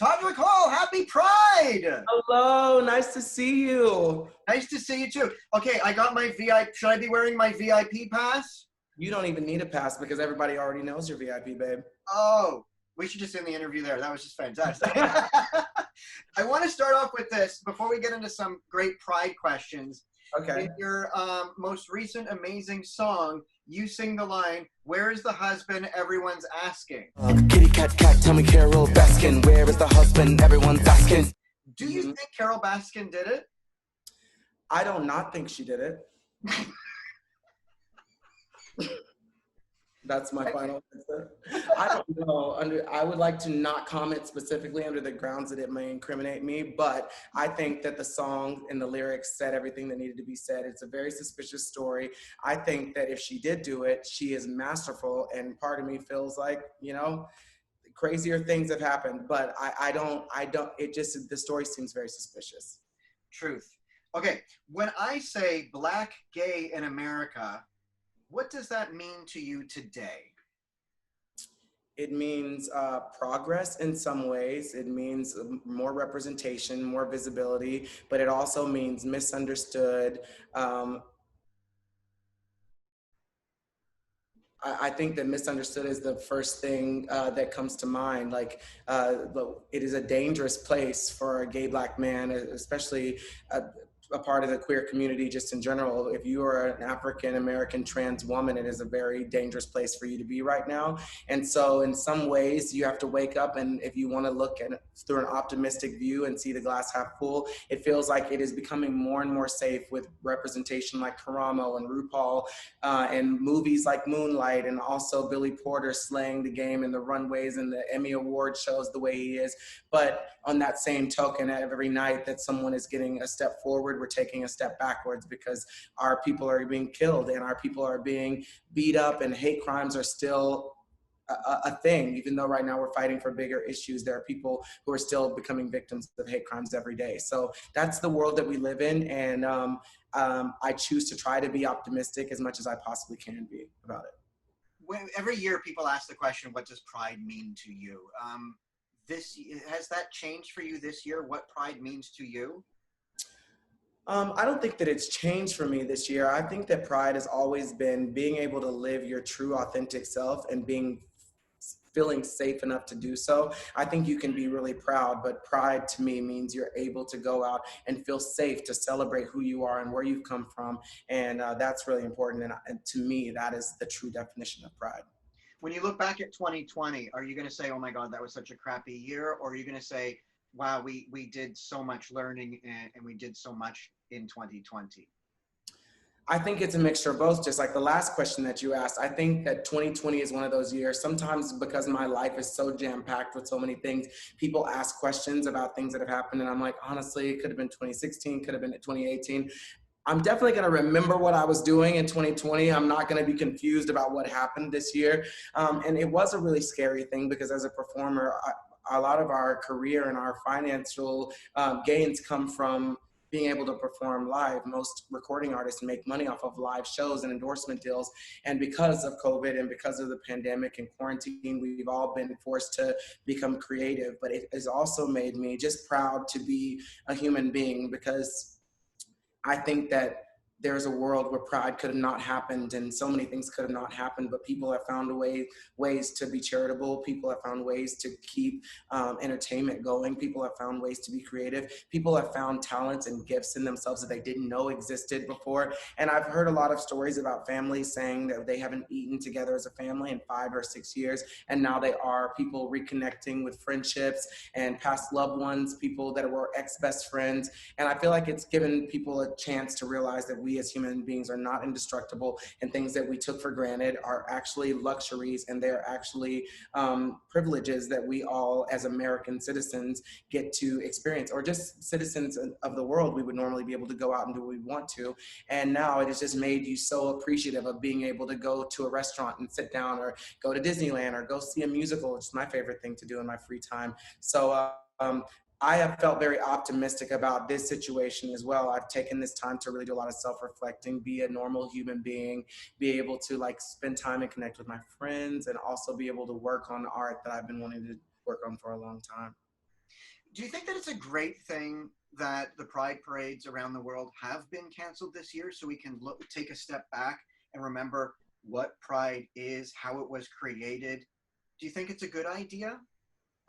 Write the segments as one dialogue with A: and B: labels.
A: Todrick Hall, happy Pride!
B: Hello, nice to see you.
A: Nice to see you too. Okay, I got my VIP. Should I be wearing my VIP pass?
B: You don't even need a pass because everybody already knows you're VIP, babe.
A: Oh, we should just end the interview there. That was just fantastic. I want to start off with this before we get into some great Pride questions.
B: Okay.
A: In your most recent amazing song, you sing the line, "Where is the husband? Everyone's asking."
C: Kitty cat cat, tell me Carol Baskin, where is the husband? Everyone's asking.
A: Do you think Carol Baskin did it?
B: I do not think she did it. That's my final answer. I don't know. I would like to not comment specifically under the grounds that it may incriminate me, but I think that the song and the lyrics said everything that needed to be said. It's a very suspicious story. I think that if she did do it, she is masterful, and part of me feels like, you know, crazier things have happened, but I don't, the story seems very suspicious.
A: Truth. Okay, when I say Black gay in America, what does that mean to you today?
B: It means progress in some ways. It means more representation, more visibility, but it also means misunderstood. I think that misunderstood is the first thing that comes to mind. Like, it is a dangerous place for a gay Black man, especially a part of the queer community just in general. If you are an African-American trans woman, it is a very dangerous place for you to be right now. And so in some ways you have to wake up, and if you want to look at it through an optimistic view and see the glass half full, it feels like it is becoming more and more safe with representation like Karamo and RuPaul and movies like Moonlight, and also Billy Porter slaying the game in the runways and the Emmy Award shows the way he is. But on that same token, every night that someone is getting a step forward, we're taking a step backwards, because our people are being killed and our people are being beat up, and hate crimes are still a thing. Even though right now we're fighting for bigger issues, there are people who are still becoming victims of hate crimes every day. So that's the world that we live in, and I choose to try to be optimistic as much as I possibly can be about it.
A: Every year people ask the question, what does Pride mean to you? Has that changed for you this year, what Pride means to you?
B: I don't think that it's changed for me this year. I think that Pride has always been being able to live your true authentic self and feeling safe enough to do so. I think you can be really proud, but Pride to me means you're able to go out and feel safe to celebrate who you are and where you've come from. And that's really important. And to me, that is the true definition of Pride.
A: When you look back at 2020, are you going to say, oh my God, that was such a crappy year? Or are you going to say, wow, we did so much learning and we did so much in 2020?
B: I think it's a mixture of both, just like the last question that you asked. I think that 2020 is one of those years, sometimes because my life is so jam-packed with so many things, people ask questions about things that have happened, and I'm like, honestly, it could have been 2016, could have been 2018. I'm definitely going to remember what I was doing in 2020. I'm not going to be confused about what happened this year. And it was a really scary thing, because as a performer, a lot of our career and our financial gains come from being able to perform live. Most recording artists make money off of live shows and endorsement deals. And because of COVID and because of the pandemic and quarantine, we've all been forced to become creative. But it has also made me just proud to be a human being, because I think that there's a world where Pride could have not happened, and so many things could have not happened, but people have found ways to be charitable. People have found ways to keep entertainment going. People have found ways to be creative. People have found talents and gifts in themselves that they didn't know existed before. And I've heard a lot of stories about families saying that they haven't eaten together as a family in 5 or 6 years, and now they are. People reconnecting with friendships and past loved ones, people that were ex-best friends. And I feel like it's given people a chance to realize that we as human beings are not indestructible, and things that we took for granted are actually luxuries, and they're actually privileges that we all as American citizens get to experience, or just citizens of the world. We would normally be able to go out and do what we want to. And now it has just made you so appreciative of being able to go to a restaurant and sit down, or go to Disneyland, or go see a musical, which is my favorite thing to do in my free time. So I have felt very optimistic about this situation as well. I've taken this time to really do a lot of self-reflecting, be a normal human being, be able to like spend time and connect with my friends, and also be able to work on art that I've been wanting to work on for a long time.
A: Do you think that it's a great thing that the pride parades around the world have been canceled this year, so we can take a step back and remember what pride is, how it was created? Do you think it's a good idea?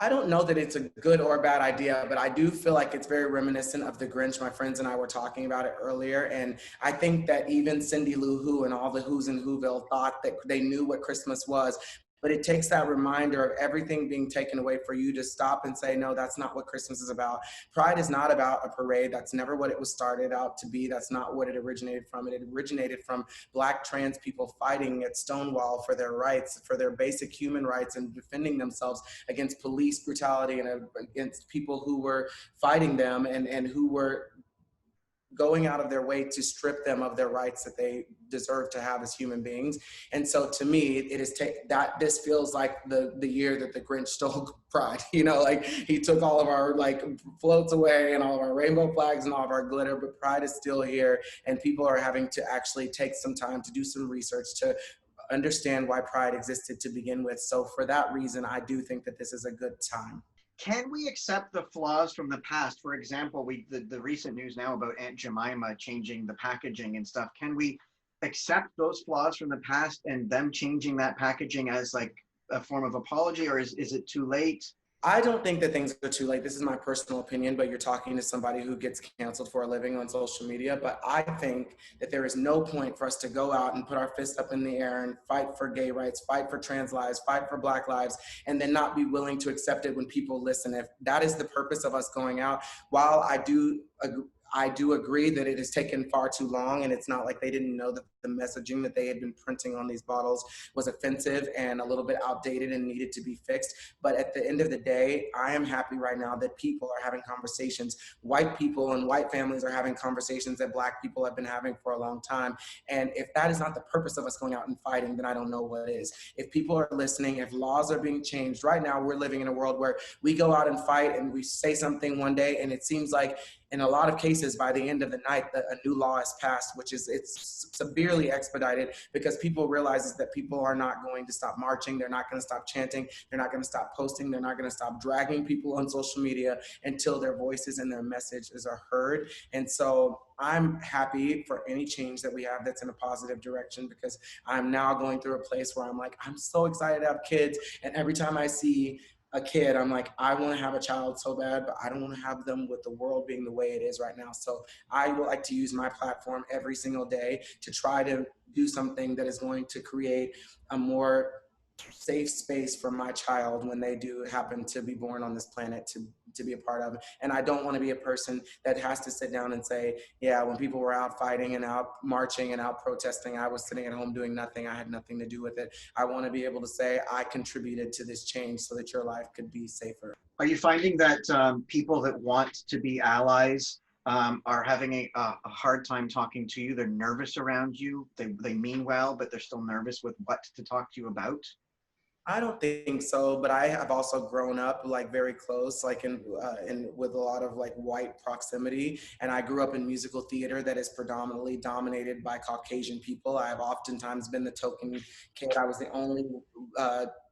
B: I don't know that it's a good or bad idea, but I do feel like it's very reminiscent of the Grinch. My friends and I were talking about it earlier. And I think that even Cindy Lou Who and all the Who's in Whoville thought that they knew what Christmas was. But it takes that reminder of everything being taken away for you to stop and say, no, that's not what Christmas is about. Pride is not about a parade. That's never what it was started out to be. That's not what it originated from. It originated from Black trans people fighting at Stonewall for their rights, for their basic human rights, and defending themselves against police brutality and against people who were fighting them and who were going out of their way to strip them of their rights that they deserve to have as human beings. And so to me, it is that this feels like the year that the Grinch stole pride. You know, like he took all of our like floats away and all of our rainbow flags and all of our glitter, but pride is still here, and people are having to actually take some time to do some research to understand why pride existed to begin with. So for that reason, I do think that this is a good time.
A: Can we accept the flaws from the past? For example, the recent news now about Aunt Jemima changing the packaging and stuff. Can we accept those flaws from the past and them changing that packaging as like a form of apology, or is it too late?
B: I don't think that things are too late. This is my personal opinion, but you're talking to somebody who gets canceled for a living on social media. But I think that there is no point for us to go out and put our fist up in the air and fight for gay rights, fight for trans lives, fight for Black lives, and then not be willing to accept it when people listen. If that is the purpose of us going out, while I do agree that it has taken far too long, and it's not like they didn't know that the messaging that they had been printing on these bottles was offensive and a little bit outdated and needed to be fixed. But at the end of the day, I am happy right now that people are having conversations. White people and white families are having conversations that Black people have been having for a long time. And if that is not the purpose of us going out and fighting, then I don't know what is. If people are listening, if laws are being changed, right now we're living in a world where we go out and fight and we say something one day and it seems like in a lot of cases, by the end of the night, a new law is passed, which is it's severely expedited because people realizes that people are not going to stop marching. They're not going to stop chanting. They're not going to stop posting. They're not going to stop dragging people on social media until their voices and their messages are heard. And so I'm happy for any change that we have that's in a positive direction, because I'm now going through a place where I'm like, I'm so excited to have kids. And every time I see a kid, I'm like, I want to have a child so bad, but I don't want to have them with the world being the way it is right now. So I would like to use my platform every single day to try to do something that is going to create a more safe space for my child when they do happen to be born on this planet to be a part of. And I don't want to be a person that has to sit down and say, yeah, when people were out fighting and out marching and out protesting, I was sitting at home doing nothing. I had nothing to do with it. I want to be able to say I contributed to this change so that your life could be safer.
A: Are you finding that people that want to be allies are having a hard time talking to you? They're nervous around you. They mean well, but they're still nervous with what to talk to you about?
B: I don't think so, but I have also grown up like very close, like in with a lot of like white proximity. And I grew up in musical theater that is predominantly dominated by Caucasian people. I have oftentimes been the token kid. I was the only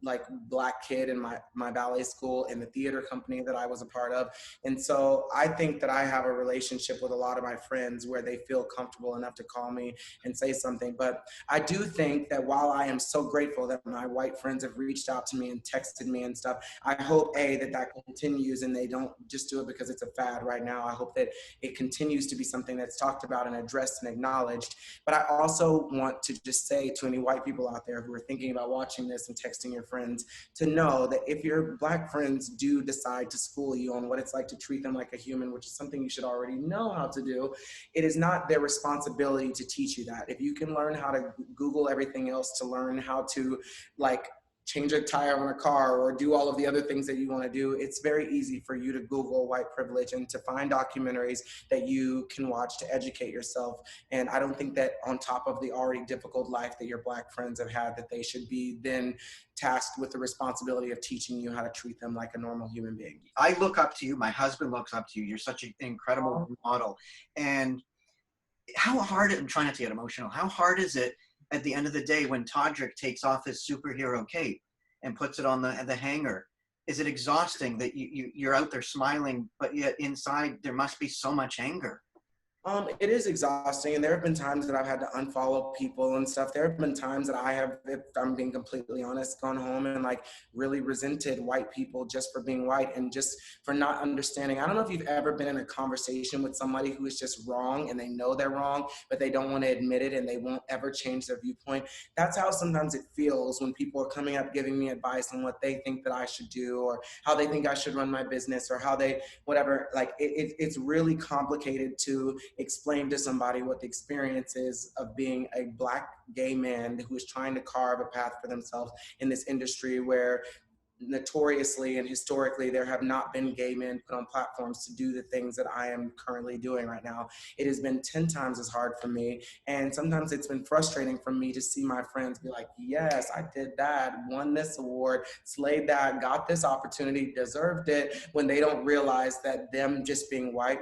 B: like Black kid in my ballet school in the theater company that I was a part of. And so I think that I have a relationship with a lot of my friends where they feel comfortable enough to call me and say something. But I do think that while I am so grateful that my white friends have reached out to me and texted me and stuff, I hope that continues and they don't just do it because it's a fad right now. I hope that it continues to be something that's talked about and addressed and acknowledged. But I also want to just say to any white people out there who are thinking about watching this and texting your friends, to know that if your Black friends do decide to school you on what it's like to treat them like a human, which is something you should already know how to do, it is not their responsibility to teach you that. If you can learn how to Google everything else to learn how to like change a tire on a car or do all of the other things that you want to do, it's very easy for you to Google white privilege and to find documentaries that you can watch to educate yourself. And I don't think that on top of the already difficult life that your Black friends have had, that they should be then tasked with the responsibility of teaching you how to treat them like a normal human being.
A: I look up to you. My husband looks up to you. You're such an incredible model. And how hard, I'm trying not to get emotional, how hard is it at the end of the day when Todrick takes off his superhero cape and puts it on the hanger? is it exhausting that you're out there smiling, but yet inside there must be so much anger?
B: It is exhausting, and there have been times that I've had to unfollow people and stuff. There have been times that I have, if I'm being completely honest, gone home and like really resented white people just for being white and just for not understanding. I don't know if you've ever been in a conversation with somebody who is just wrong and they know they're wrong, but they don't want to admit it and they won't ever change their viewpoint. That's how sometimes it feels when people are coming up giving me advice on what they think that I should do or how they think I should run my business or how they, whatever. Like it's really complicated to explain to somebody what the experience is of being a Black gay man who is trying to carve a path for themselves in this industry where notoriously and historically there have not been gay men put on platforms to do the things that I am currently doing right now. It has been 10 times as hard for me, and sometimes it's been frustrating for me to see my friends be like, yes, I did that, won this award, slayed that, got this opportunity, deserved it, when they don't realize that them just being white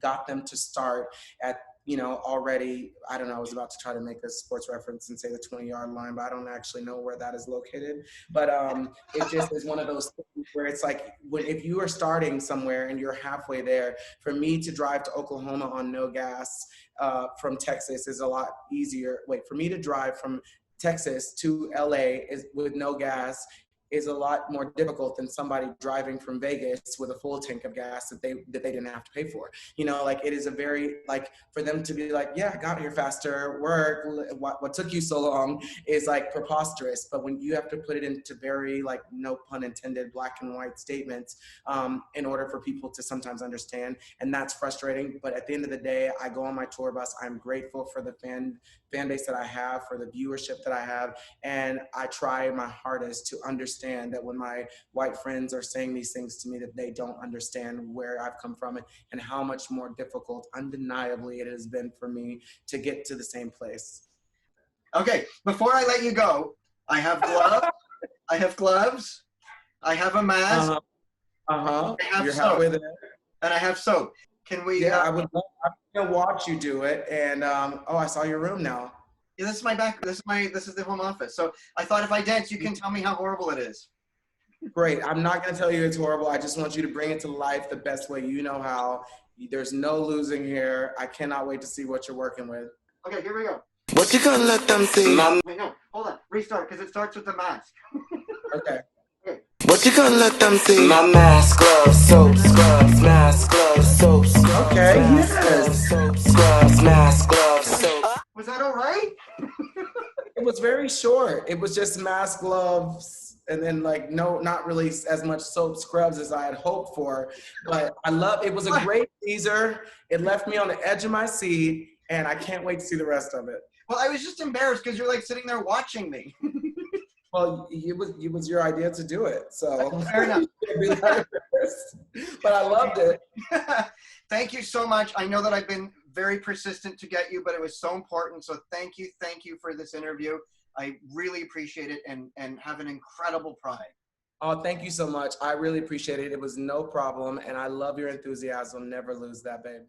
B: got them to start at, you know, already, I don't know, I was about to try to make a sports reference and say the 20-yard line, but I don't actually know where that is located. But it just is one of those things where it's like, if you are starting somewhere and you're halfway there, for me to drive to Oklahoma on no gas from Texas is a lot easier. For me to drive from Texas to LA with no gas is a lot more difficult than somebody driving from Vegas with a full tank of gas that they didn't have to pay for. You know, like it is a very, like for them to be like, yeah, I got here faster, work, what took you so long is like preposterous. But when you have to put it into very, like, no pun intended, black and white statements in order for people to sometimes understand, and that's frustrating. But at the end of the day, I go on my tour bus. I'm grateful for the fan base that I have, for the viewership that I have, and I try my hardest to understand that when my white friends are saying these things to me, that they don't understand where I've come from and how much more difficult, undeniably, it has been for me to get to the same place.
A: Okay, before I let you go, I have gloves. I have gloves. I have a mask. I have
B: You're
A: soap.
B: halfway there.
A: And I have soap. Can we?
B: Yeah, I'm gonna watch you do it. And oh, I saw your room now.
A: Yeah, this is my back. This is the home office. So I thought if I dance, you can tell me how horrible it is.
B: Great. I'm not going to tell you it's horrible. I just want you to bring it to life the best way you know how. There's no losing here. I cannot wait to see what you're working with.
A: Okay, here we go.
C: What you gonna let them see?
A: Wait, no, hold on. Restart, because it starts with the mask.
B: Okay.
C: What you gonna let them see? My mask, gloves, soap, scrubs, mask, gloves, soap, scrubs.
B: Okay,
C: mask,
B: yes.
C: gloves, soap, scrubs, mask, gloves, soap.
A: Was that all right?
B: It was very short. It was just mask, gloves, and then like not really as much soap, scrubs as I had hoped for. But it was a great teaser. It left me on the edge of my seat, and I can't wait to see the rest of it.
A: Well, I was just embarrassed because you're like sitting there watching me.
B: Well, it was your idea to do it, so
A: fair enough.
B: But I loved it.
A: Thank you so much. I know that I've been very persistent to get you, but it was so important. So thank you for this interview. I really appreciate it, and have an incredible Pride.
B: Oh, thank you so much. I really appreciate it. It was no problem, and I love your enthusiasm. Never lose that, babe.